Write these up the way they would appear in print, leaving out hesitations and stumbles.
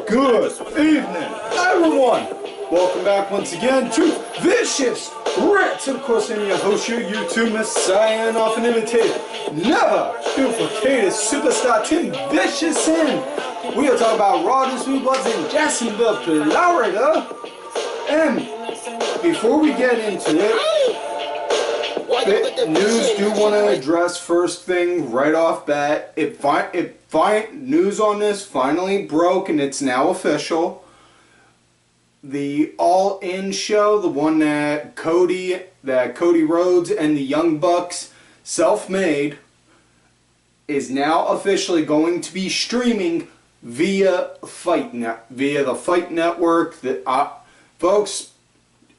Good evening, everyone. Welcome back once again to Vicious Rants. Of course, I'm your host, your YouTube messiah, and often imitated, never duplicated superstar Tim Vicious. And we are talking about Raw this week was in Jacksonville, Florida. And before we get into it, news do want to address first thing right off bat. News on this finally broke and it's now official. The All In show, the one that Cody Rhodes and the Young Bucks self-made, is now officially going to be streaming via the Fight Network. Folks,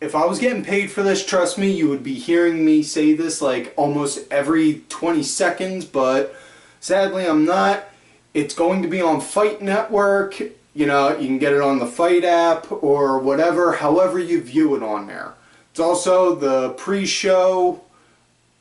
if I was getting paid for this, trust me, you would be hearing me say this like almost every 20 seconds, but sadly I'm not. It's going to be on Fight Network. You know, you can get it on the Fight app or whatever, however you view it on there. It's also the pre-show.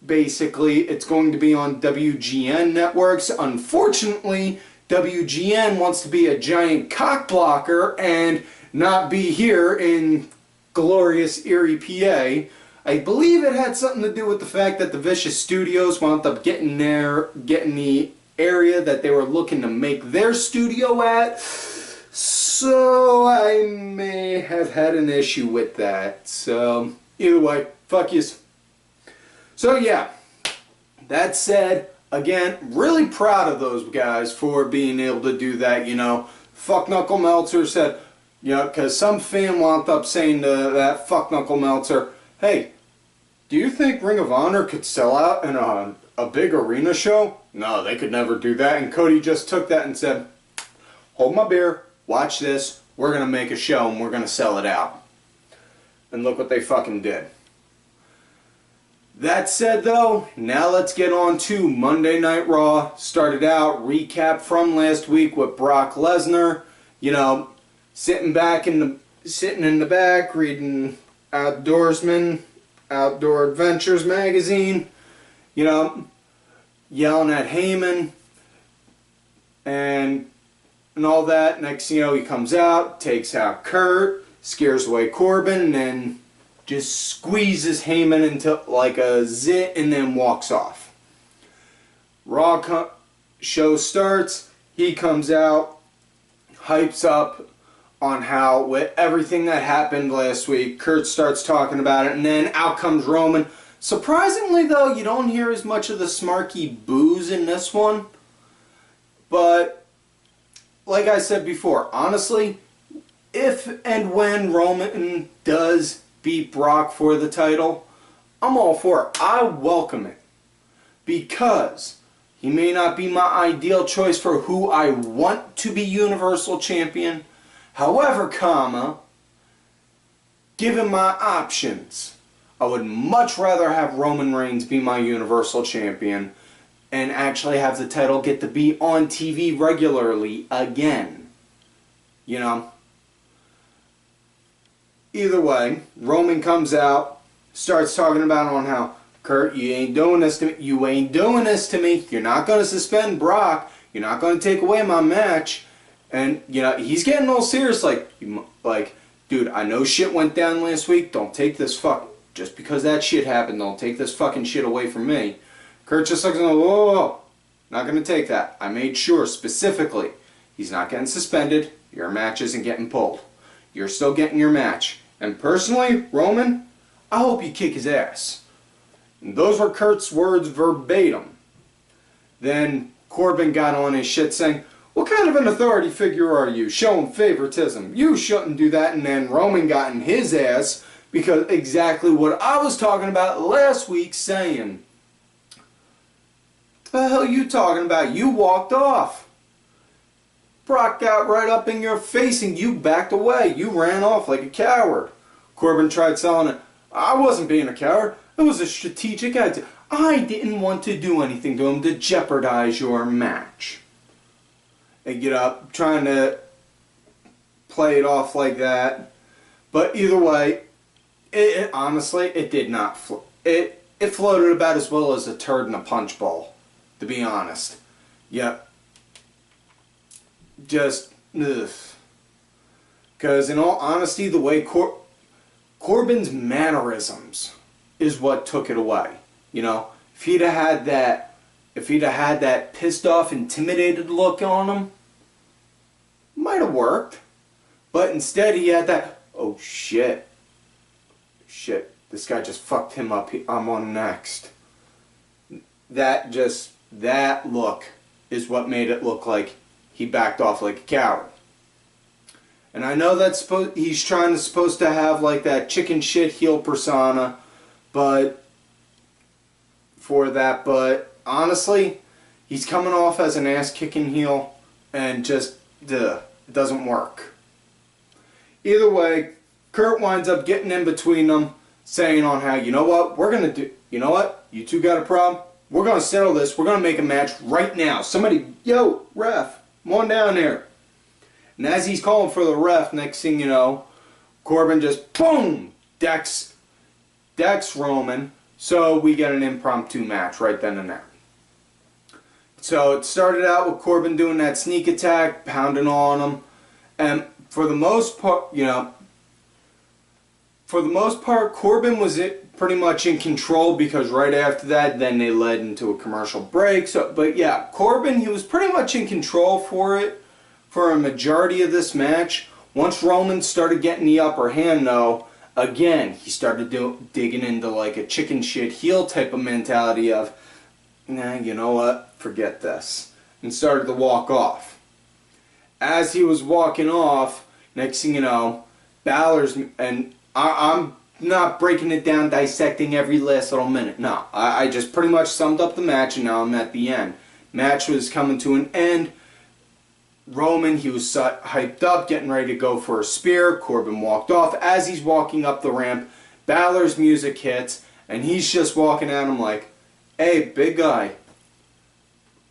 Basically, it's going to be on WGN networks. Unfortunately, WGN wants to be a giant cock blocker and not be here in glorious Erie, PA. I believe it had something to do with the fact that the Vicious Studios wound up getting the area that they were looking to make their studio at. So I may have had an issue with that. So either way, fuck yous. So yeah, that said, again, really proud of those guys for being able to do that. You know, fuck Knuckle Meltzer said, you know, because some fan wound up saying to that fuck Knuckle Meltzer, hey, do you think Ring of Honor could sell out in a big arena show? No, they could never do that. And Cody just took that and said, hold my beer, watch this, we're going to make a show and we're going to sell it out. And look what they fucking did. That said though, now let's get on to Monday Night Raw. Started out, recap from last week with Brock Lesnar, you know, sitting in the back, reading Outdoor Adventures magazine, you know, yelling at Heyman and all that. Next thing you know, he comes out, takes out Kurt, scares away Corbin, and then just squeezes Heyman into like a zit and then walks off. Raw show starts, he comes out, hypes up on how with everything that happened last week. Kurt starts talking about it, and then out comes Roman. Surprisingly though, you don't hear as much of the smarky boos in this one. But like I said before, honestly, if and when Roman does beat Brock for the title, I'm all for it. I welcome it. Because he may not be my ideal choice for who I want to be Universal Champion. However, given my options, I would much rather have Roman Reigns be my Universal Champion and actually have the title get to be on TV regularly again. You know? Either way, Roman comes out, starts talking about on how, Kurt, you ain't doing this to me. You ain't doing this to me. You're not going to suspend Brock. You're not going to take away my match. And, you know, he's getting all serious, like, dude, I know shit went down last week. Don't take this just because that shit happened, don't take this fucking shit away from me. Kurt just looks like, whoa, not going to take that. I made sure specifically he's not getting suspended. Your match isn't getting pulled. You're still getting your match. And personally, Roman, I hope you kick his ass. And those were Kurt's words verbatim. Then Corbin got on his shit saying, what kind of an authority figure are you? Showing favoritism. You shouldn't do that. And then Roman got in his ass because exactly what I was talking about last week saying. What the hell are you talking about? You walked off. Brock got right up in your face and you backed away. You ran off like a coward. Corbin tried selling it. I wasn't being a coward. It was a strategic idea. I didn't want to do anything to him to jeopardize your match. And get up, trying to play it off like that. But either way, honestly, it did not. It floated about as well as a turd in a punch bowl, to be honest. Yep. Just, ugh. Because in all honesty, the way Corbin's mannerisms is what took it away. You know, if he'd have had that pissed off, intimidated look on him, might have worked. But instead he had that, oh shit, this guy just fucked him up, I'm on next. That look is what made it look like he backed off like a coward. And I know that's he's supposed to have like that chicken shit heel persona, but honestly, he's coming off as an ass kicking heel, and just it doesn't work. Either way, Kurt winds up getting in between them, saying on how, you know what, you two got a problem? We're going to settle this. We're going to make a match right now. Somebody, yo, ref, come on down there. And as he's calling for the ref, next thing you know, Corbin just, boom, decks Roman. So we get an impromptu match right then and there. So it started out with Corbin doing that sneak attack, pounding on him. And for the most part, Corbin was pretty much in control, because right after that, then they led into a commercial break. So, but yeah, Corbin, he was pretty much in control for a majority of this match. Once Roman started getting the upper hand, though, again, he started digging into like a chicken shit heel type of mentality of, nah, you know what, forget this, and started to walk off. As he was walking off, next thing you know, Balor's, and I'm not breaking it down, dissecting every last little minute. No, I just pretty much summed up the match, and now I'm at the end. Match was coming to an end. Roman, he was hyped up, getting ready to go for a spear. Corbin walked off. As he's walking up the ramp, Balor's music hits, and he's just walking at him like, hey, big guy,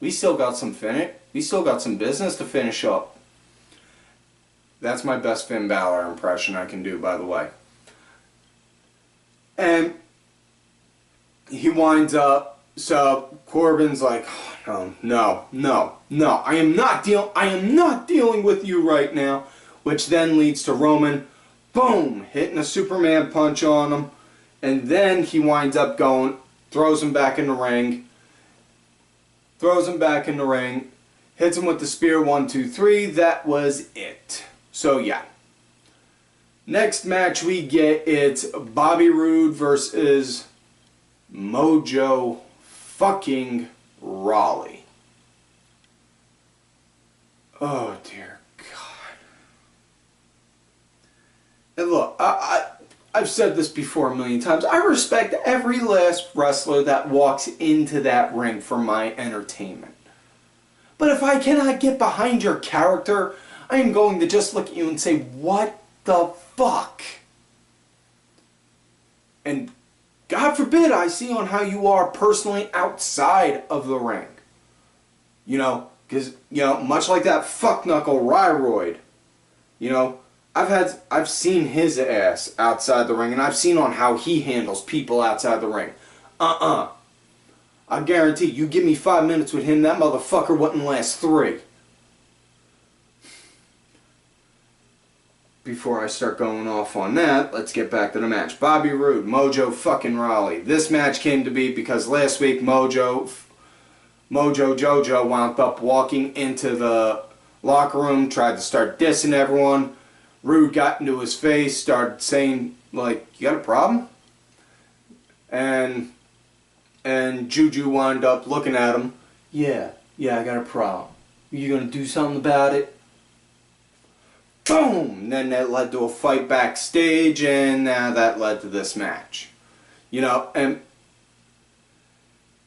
we still got some business to finish up. That's my best Finn Balor impression I can do, by the way. And he winds up, so Corbin's like, oh, no, I am not dealing with you right now, which then leads to Roman, boom, hitting a Superman punch on him, and then he winds up going, throws him back in the ring, hits him with the spear, 1, 2, 3, that was it. So yeah. Next match we get, it's Bobby Roode versus MoJo fucking Rawley. Oh dear God. And look, I've said this before a million times. I respect every last wrestler that walks into that ring for my entertainment. But if I cannot get behind your character, I am going to just look at you and say, what the fuck? And God forbid I see on how you are personally outside of the ring. You know, because, you know, much like that fuck-knuckle Ryroid, you know, I've seen his ass outside the ring, and I've seen on how he handles people outside the ring. I guarantee you give me 5 minutes with him, that motherfucker wouldn't last 3. Before I start going off on that, let's get back to the match. Bobby Roode, MoJo fucking Rawley. This match came to be because last week MoJo Jojo wound up walking into the locker room, tried to start dissing everyone. Roode got into his face, started saying, like, you got a problem? And Juju wound up looking at him. Yeah, I got a problem. You gonna do something about it? Boom! And then that led to a fight backstage, and now that led to this match. You know, and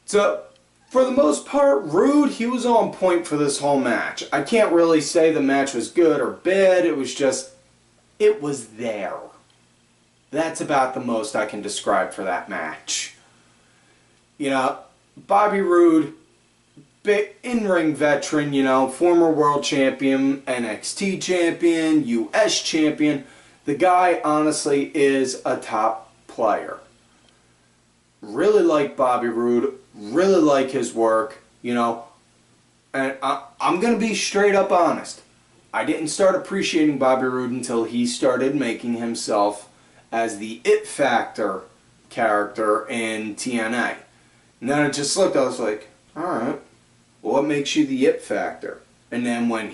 so for the most part, Roode, he was on point for this whole match. I can't really say the match was good or bad. It was just, it was there. That's about the most I can describe for that match. You know, Bobby Roode, big in-ring veteran, you know, former world champion, NXT champion, US champion. The guy, honestly, is a top player. Really like Bobby Roode, really like his work, you know. And I'm going to be straight up honest. I didn't start appreciating Bobby Roode until he started making himself as the It Factor character in TNA. And then it just looked, I was like, alright, well, what makes you the It Factor? And then when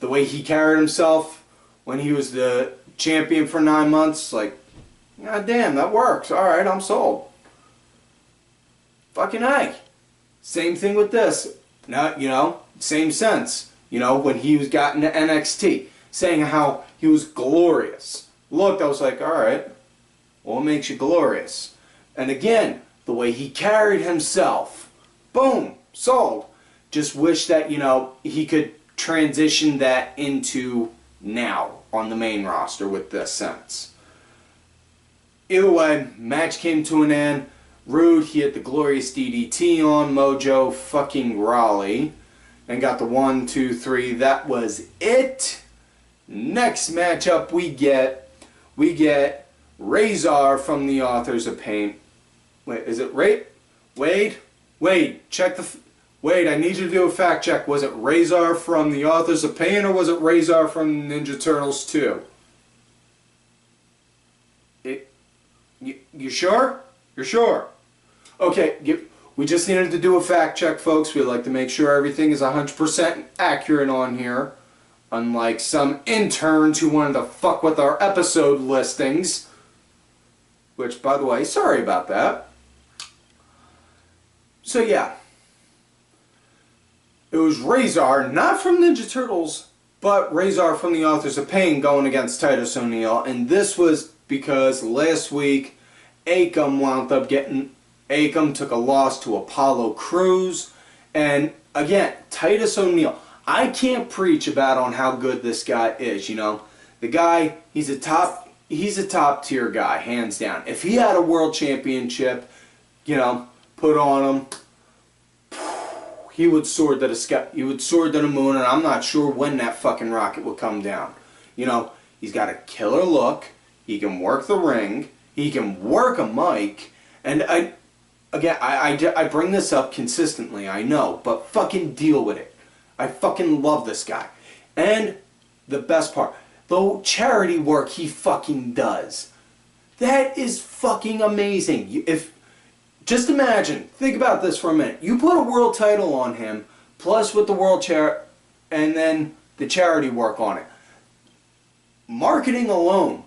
the way he carried himself when he was the champion for 9 months, like, god damn, that works. Alright, I'm sold. Fucking A. Same thing with this. Now, you know, same sense. You know, when he was got into NXT, saying how he was glorious. Looked, I was like, alright, well, what makes you glorious? And again, the way he carried himself. Boom, sold. Just wish that, you know, he could transition that into now on the main roster with this sense. Either way, match came to an end. Roode, he hit the glorious DDT on MoJo fucking Rawley and got the 1, 2, 3. That was it. Next matchup we get Rezar from the Authors of Pain. Wait, is it Wade, check the... Wade, I need you to do a fact check. Was it Rezar from the Authors of Pain or was it Rezar from Ninja Turtles 2? You sure? You're sure? Okay, we just needed to do a fact check, folks. We like to make sure everything is 100% accurate on here. Unlike some interns who wanted to fuck with our episode listings. Which, by the way, sorry about that. So yeah. It was Rezar, not from Ninja Turtles, but Rezar from the Authors of Pain going against Titus O'Neil. And this was because last week Akam took a loss to Apollo Crews. And again, Titus O'Neil, I can't preach about on how good this guy is, you know. The guy, he's a top tier guy, hands down. If he had a world championship, you know, put on him, he would soar to the sky, he would soar to the moon, and I'm not sure when that fucking rocket would come down. You know, he's got a killer look, he can work the ring, he can work a mic, and I bring this up consistently, I know, but fucking deal with it. I fucking love this guy. And the best part, the charity work he fucking does. That is fucking amazing. Just imagine, think about this for a minute. You put a world title on him, plus with the world and then the charity work on it. Marketing alone,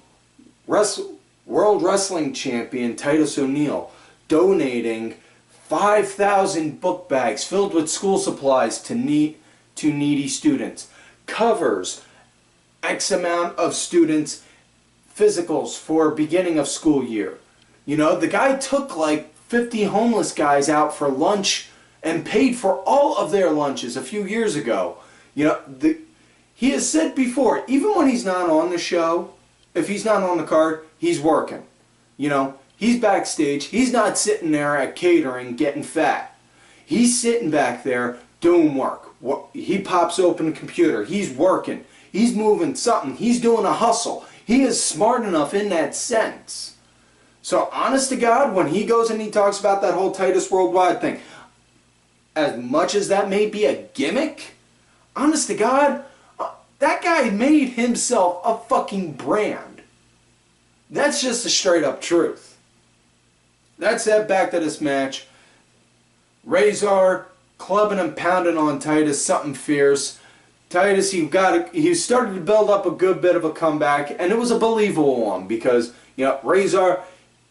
World Wrestling Champion Titus O'Neil donating 5,000 book bags filled with school supplies to needy students. Covers X amount of students' physicals for beginning of school year. You know, the guy took like 50 homeless guys out for lunch and paid for all of their lunches a few years ago. You know, he has said before, even when he's not on the show, if he's not on the card, he's working. You know, he's backstage. He's not sitting there at catering getting fat. He's sitting back there doing work. He pops open a computer. He's working. He's moving something. He's doing a hustle. He is smart enough in that sense. So, honest to God, when he goes and he talks about that whole Titus Worldwide thing, as much as that may be a gimmick, honest to God, that guy made himself a fucking brand. That's just the straight up truth. That said, back to this match. Rezar clubbing and pounding on Titus, something fierce. Titus, he started to build up a good bit of a comeback, and it was a believable one because, you know, Rezar,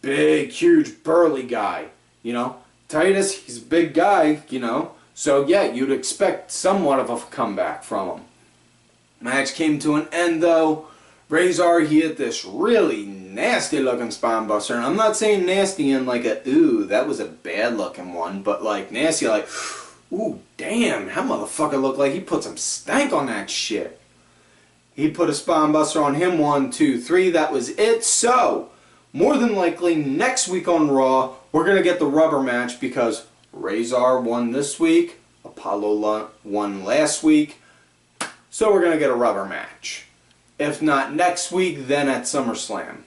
big, huge, burly guy, you know. Titus, he's a big guy, you know. So, yeah, you'd expect somewhat of a comeback from him. Match came to an end, though. Rezar, he hit this really nasty-looking spine buster. And I'm not saying nasty in like a, ooh, that was a bad-looking one. But, like, nasty, like, ooh, damn, that motherfucker looked like he put some stank on that shit. He put a spine buster on him, 1, 2, 3. That was it. So, more than likely, next week on Raw, we're going to get the rubber match because Rezar won this week, Apollo won last week, so we're going to get a rubber match. If not next week, then at SummerSlam.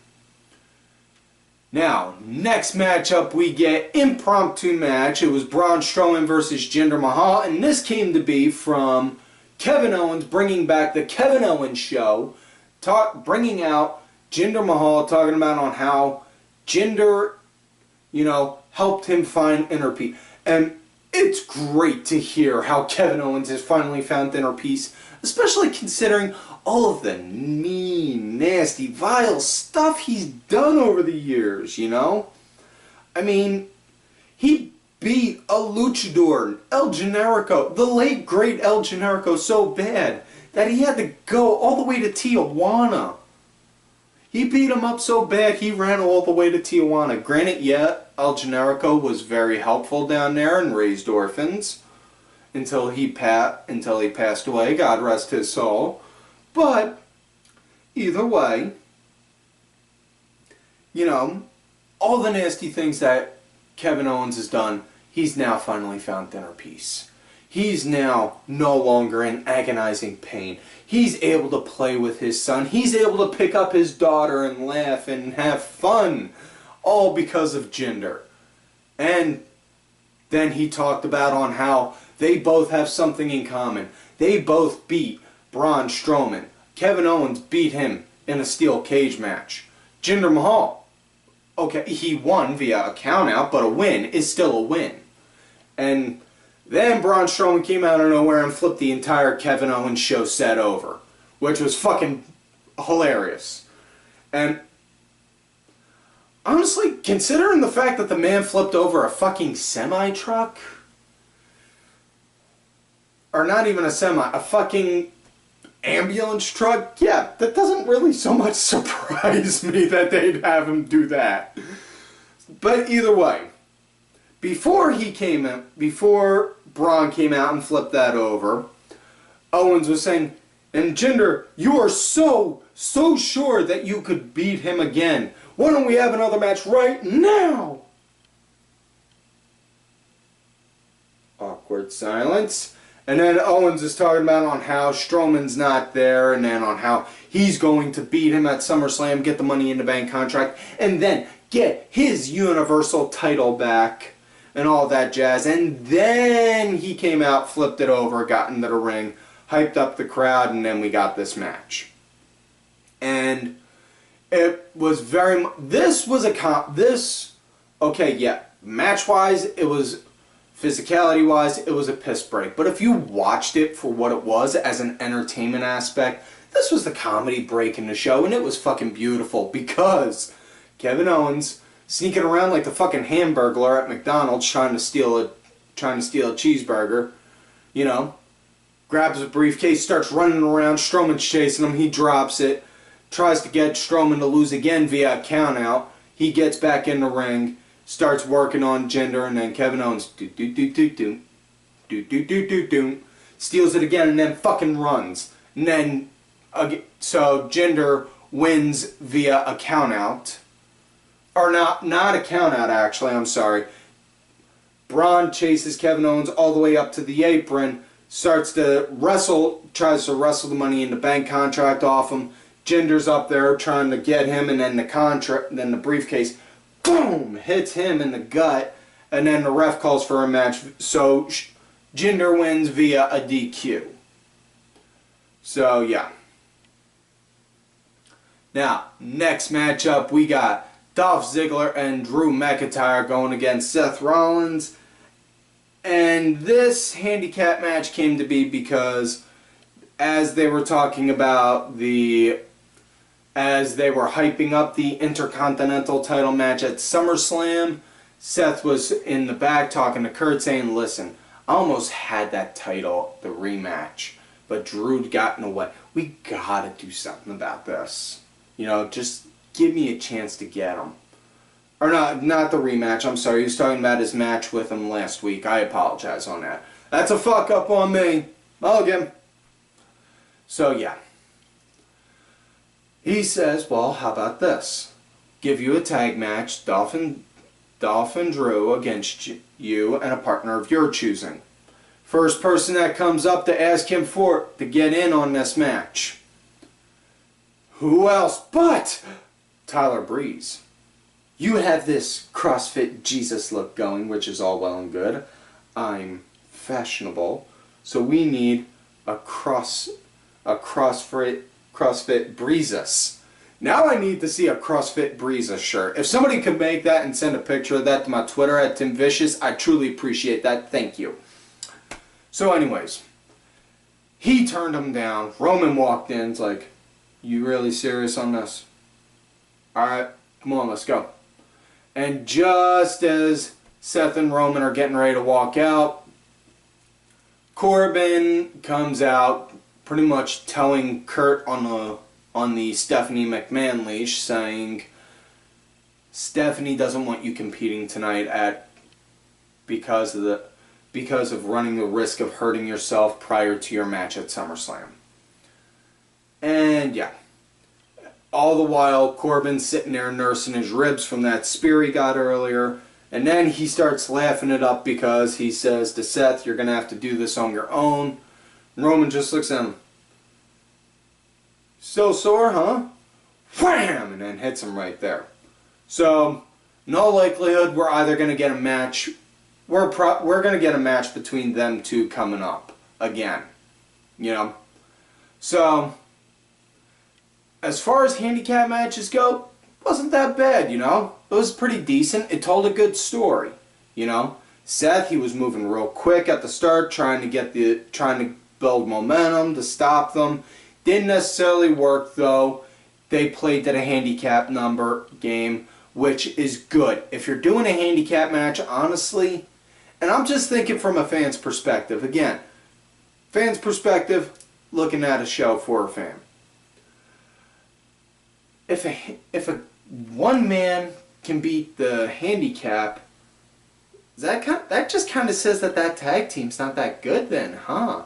Now, next matchup we get impromptu match. It was Braun Strowman versus Jinder Mahal, and this came to be from Kevin Owens bringing back the Kevin Owens show, bringing out Jinder Mahal, talking about on how Jinder, you know, helped him find inner peace. And it's great to hear how Kevin Owens has finally found inner peace, especially considering all of the mean, nasty, vile stuff he's done over the years, you know? I mean, he beat a luchador, El Generico, the late great El Generico, so bad that he had to go all the way to Tijuana. He beat him up so bad he ran all the way to Tijuana. Granted, yeah, El Generico was very helpful down there and raised orphans until he passed away. God rest his soul. But either way, you know, all the nasty things that Kevin Owens has done, he's now finally found inner peace. He's now no longer in agonizing pain. He's able to play with his son. He's able to pick up his daughter and laugh and have fun. All because of Jinder. And then he talked about on how they both have something in common. They both beat Braun Strowman. Kevin Owens beat him in a steel cage match. Jinder Mahal, okay, he won via a countout, but a win is still a win. And then Braun Strowman came out of nowhere and flipped the entire Kevin Owens show set over, which was fucking hilarious. And honestly, considering the fact that the man flipped over a fucking semi-truck, or not even a semi, a fucking ambulance truck, yeah, that doesn't really so much surprise me that they'd have him do that. But either way, before Braun came out and flipped that over, Owens was saying, and Jinder, you are so sure that you could beat him again. Why don't we have another match right now? Awkward silence. And then Owens is talking about on how Strowman's not there, and then on how he's going to beat him at SummerSlam, get the Money in the Bank contract, and then get his Universal title back, and all that jazz. And then he came out, flipped it over, got into the ring, hyped up the crowd, and then we got this match. And it was very much, okay, yeah, match-wise, it was, physicality-wise, it was a piss break. But if you watched it for what it was as an entertainment aspect, this was the comedy break in the show, and it was fucking beautiful because Kevin Owens sneaking around like the fucking Hamburglar at McDonald's trying to steal a cheeseburger, you know, grabs a briefcase, starts running around, Strowman's chasing him, he drops it, tries to get Strowman to lose again via a countout, he gets back in the ring, starts working on Jinder, and then Kevin Owens steals it again and then fucking runs. And then so Jinder wins via a countout. Or not a countout actually, I'm sorry. Braun chases Kevin Owens all the way up to the apron, starts to wrestle, tries to wrestle the Money in the Bank contract off him. Jinder's up there trying to get him, and then the briefcase, boom, hits him in the gut, and then the ref calls for a match. So Jinder wins via a DQ. So yeah. Now, next matchup we got Dolph Ziggler and Drew McIntyre going against Seth Rollins. And this handicap match came to be because as they were talking about as they were hyping up the Intercontinental title match at SummerSlam, Seth was in the back talking to Kurt saying, listen, I almost had that title, the rematch, but Drew got in the way. We gotta do something about this. You know, just give me a chance to get him. Or not the rematch, I'm sorry. He was talking about his match with him last week. I apologize on that. That's a fuck up on me. Mulligan. So yeah. He says, well, how about this? Give you a tag match, Dolph and Drew against you and a partner of your choosing. First person that comes up to ask him to get in on this match. Who else but Tyler Breeze? You have this CrossFit Jesus look going, which is all well and good. I'm fashionable, so we need CrossFit Breezes. Now I need to see a CrossFit Breezes shirt. If somebody could make that and send a picture of that to my Twitter at Tim Vicious, I truly appreciate that. Thank you. So anyways, he turned him down. Roman walked in. It's like, you really serious on this? Alright, come on, let's go. And just as Seth and Roman are getting ready to walk out, Corbin comes out pretty much telling Kurt on the Stephanie McMahon leash, saying Stephanie doesn't want you competing tonight because of running the risk of hurting yourself prior to your match at SummerSlam. And yeah, all the while Corbin's sitting there nursing his ribs from that spear he got earlier, and then he starts laughing it up because he says to Seth, you're going to have to do this on your own. And Roman just looks at him, still sore, huh? Wham! And then hits him right there. So, in all likelihood, we're either going to get a match. We're going to get a match between them two coming up again. You know? So, as far as handicap matches go, wasn't that bad, you know? It was pretty decent. It told a good story, you know? Seth, he was moving real quick at the start, trying to build momentum to stop them. Didn't necessarily work, though. They played to the handicap number game, which is good. If you're doing a handicap match, honestly, and I'm just thinking from a fan's perspective, again, fan's perspective, looking at a show for a fan. If a one man can beat the handicap, that just kind of says that tag team's not that good then, huh?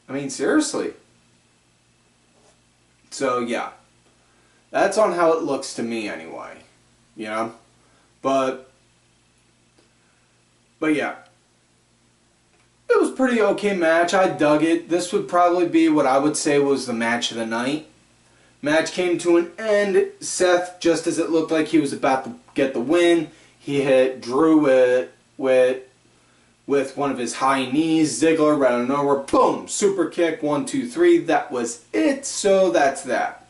I mean, seriously. So, yeah. That's on how it looks to me, anyway. You know? But yeah. It was a pretty okay match. I dug it. This would probably be what I would say was the match of the night. Match came to an end. Seth, just as it looked like he was about to get the win, he hit Drew with one of his high knees. Ziggler right out of nowhere. Boom! Super kick. 1, 2, 3. That was it. So that's that.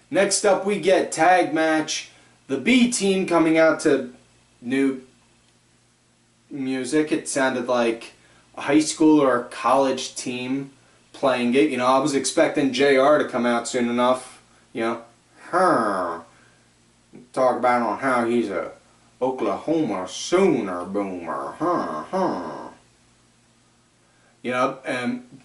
Next up we get tag match. The B team coming out to new music. It sounded like a high school or a college team playing it. You know, I was expecting JR to come out soon enough. You know, talk about on how he's a Oklahoma Sooner boomer. You know, and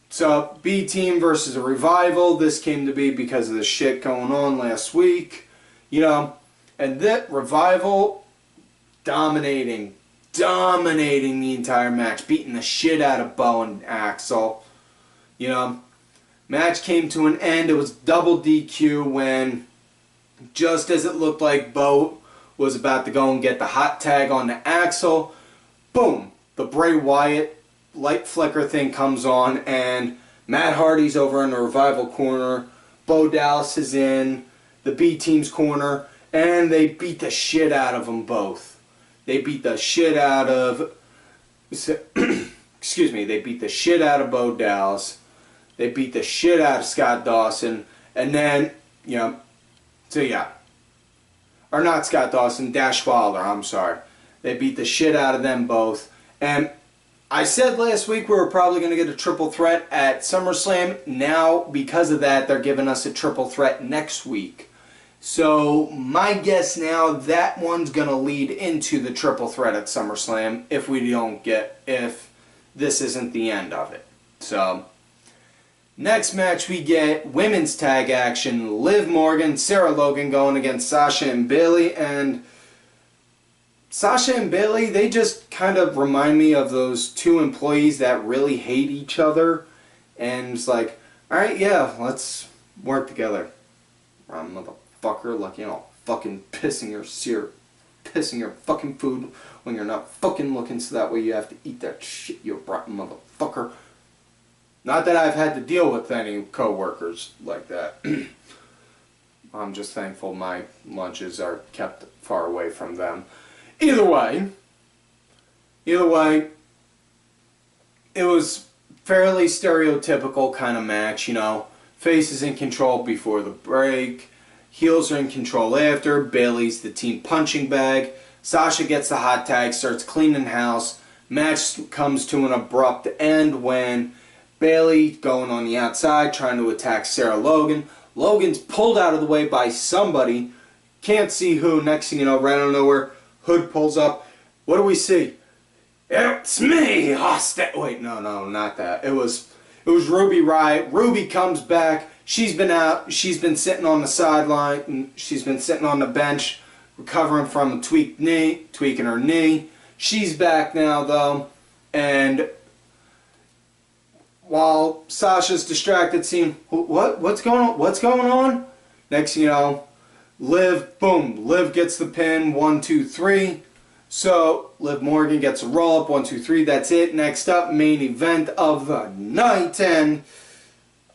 so B team versus a Revival. This came to be because of the shit going on last week. You know, and that Revival dominating the entire match, beating the shit out of Bo and Axel. You know, match came to an end. It was double DQ when, just as it looked like Bo was about to go and get the hot tag on the Axel, boom, the Bray Wyatt light flicker thing comes on, and Matt Hardy's over in the Revival corner. Bo Dallas is in the B team's corner, and they beat the shit out of them both. They beat the shit out of excuse me, they beat the shit out of Bo Dallas. They beat the shit out of Scott Dawson. And then, you know, so yeah. Or not Scott Dawson, Dash Wilder, I'm sorry. They beat the shit out of them both. And I said last week we were probably going to get a triple threat at SummerSlam. Now, because of that, they're giving us a triple threat next week. So, my guess now, that one's going to lead into the triple threat at SummerSlam if this isn't the end of it. So, next match we get women's tag action. Liv Morgan, Sarah Logan going against Sasha and Bayley. And Sasha and Bayley, they just kind of remind me of those two employees that really hate each other. And it's like, alright, yeah, let's work together. Motherfucker, like, you know, fucking pissing your fucking food when you're not fucking looking, so that way you have to eat that shit, you rotten motherfucker. Not that I've had to deal with any co-workers like that. I'm just thankful my lunches are kept far away from them. Either way, it was fairly stereotypical kind of match, you know. Face is in control before the break. Heels are in control after. Bayley's the team punching bag. Sasha gets the hot tag, starts cleaning house. Match comes to an abrupt end when Bayley going on the outside trying to attack Sarah Logan. Logan's pulled out of the way by somebody. Can't see who. Next thing you know, right out of nowhere, Hood pulls up. What do we see? It's me, Austin. Wait, no, not that. It was Ruby Riott. Ruby comes back. She's been out. She's been sitting on the sideline. She's been sitting on the bench, recovering from a tweaking her knee. She's back now though, and while Sasha's distracted, seeing what's going on? What's going on? Next thing you know, Liv gets the pin. 1, 2, 3. So Liv Morgan gets a roll up. 1, 2, 3. That's it. Next up, main event of the night, and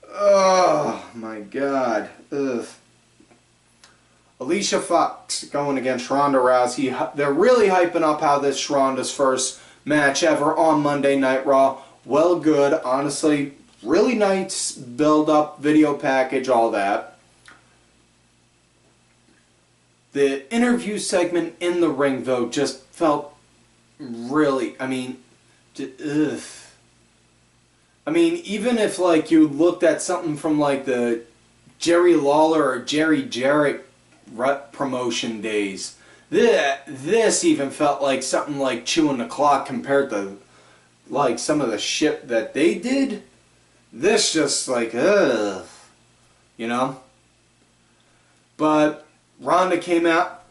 oh my God, ugh. Alicia Foxx going against Ronda Rousey. They're really hyping up how this Ronda's first match ever on Monday Night Raw. Well, good, honestly, really nice build-up video package, all that. The interview segment in the ring, though, just felt really, I mean, ugh. I mean, even if, like, you looked at something from, like, the Jerry Lawler or Jerry Jarrett promotion days, this even felt like something like chewing the clock compared to, like, some of the shit that they did. This just, like, ugh. You know? But Ronda came out,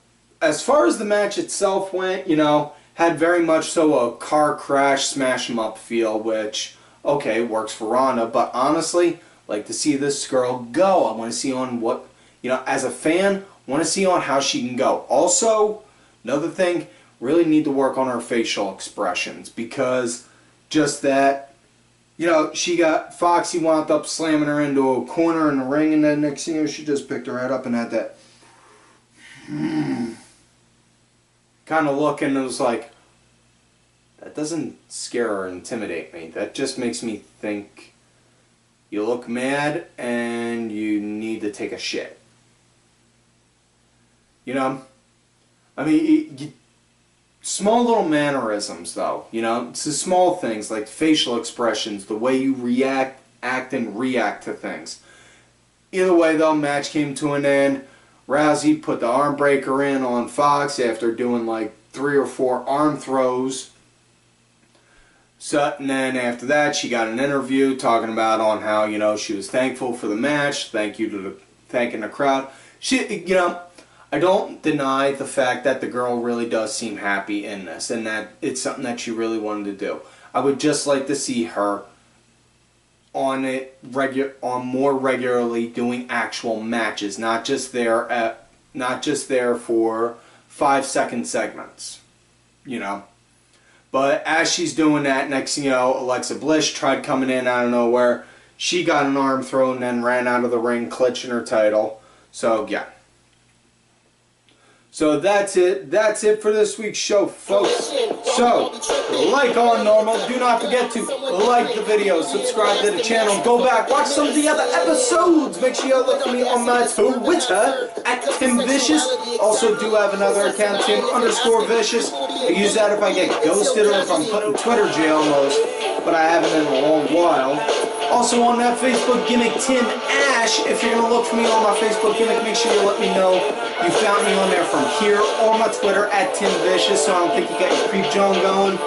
as far as the match itself went, you know, had very much so a car crash, smash 'em up feel, which, okay, works for Ronda, but honestly, like to see this girl go. I want to see on what, you know, as a fan, I want to see on how she can go. Also, another thing, really need to work on her facial expressions, because just that, you know, she got, Foxy wound up slamming her into a corner in the ring, and then next thing you know, she just picked her head up and had that kind of look, and it was like, that doesn't scare or intimidate me. That just makes me think you look mad and you need to take a shit. You know? I mean, small little mannerisms, though. You know? It's the small things, like facial expressions, the way you act and react to things. Either way, though, match came to an end. Rousey put the arm breaker in on Foxx after doing like 3 or 4 arm throws. So, and then after that, she got an interview talking about on how, you know, she was thankful for the match, thanking the crowd. She, you know, I don't deny the fact that the girl really does seem happy in this, and that it's something that she really wanted to do. I would just like to see her on more regularly doing actual matches, not just there for 5-second segments, you know. But as she's doing that, next thing you know, Alexa Bliss tried coming in out of nowhere. She got an arm throw and then ran out of the ring, clutching her title. So yeah. So that's it. That's it for this week's show, folks. So, like on normal, do not forget to like the video, subscribe to the channel, go back, watch some of the other episodes. Make sure you look at me on my Twitter at TimVicious. Also do have another account, Tim_Vicious. I use that if I get ghosted or if I'm put in Twitter jail most, but I haven't in a long while. Also on that Facebook gimmick, Tim Ash. If you're going to look for me on my Facebook gimmick, make sure you let me know you found me on there from here or my Twitter at TimVicious, so I don't think you got your creep Joan going.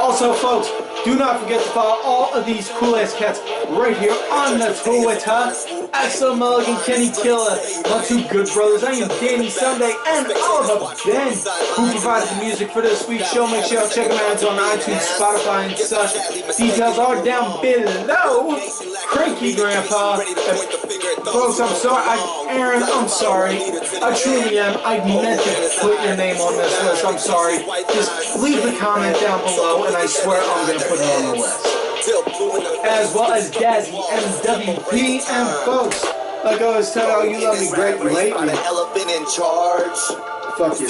Also, folks, do not forget to follow all of these cool-ass cats right here on the Twitter. Axel Mulligan, Kenny Killer, my 2 good brothers. I am Danny Sunday and Oliver Ben, who provided the music for this week's show. Make sure you check them out on iTunes, Spotify, and such. Details are down below. Cranky Grandpa. Folks, I'm sorry. Aaron, I'm sorry. I truly am. I meant to put your name on this list. I'm sorry. Just leave the comment down below, and I swear I'm going to put it on the list. As well as Dazzy MWP, and folks, like I always tell you, love me great lately. Fuck you.